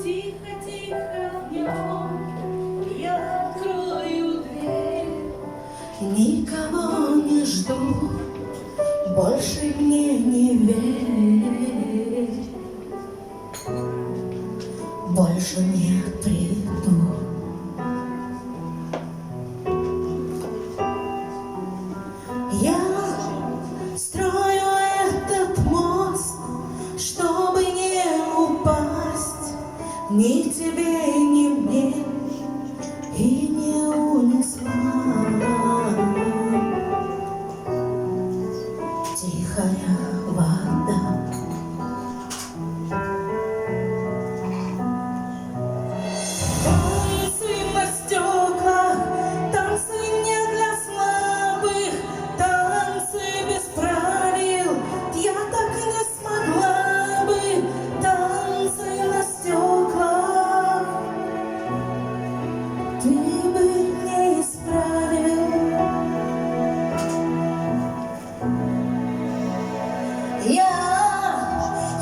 Тихо-тихо днем я открою дверь. Никого не жду, больше мне не верь. Больше не приду. Я строю этот мост, чтобы не упасть ни тебе, ни мне, и не унесла тихая вода. Танцы на стеклах, танцы не для слабых, танцы без правил, я так не смогла бы. Танцы на стеклах ты бы не исправил. Я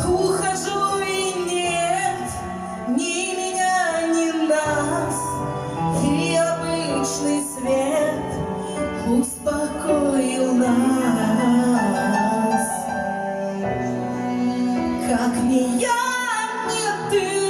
ухожу, и нет ни меня, ни нас, и обычный свет успокоил нас. Как ни я, ни ты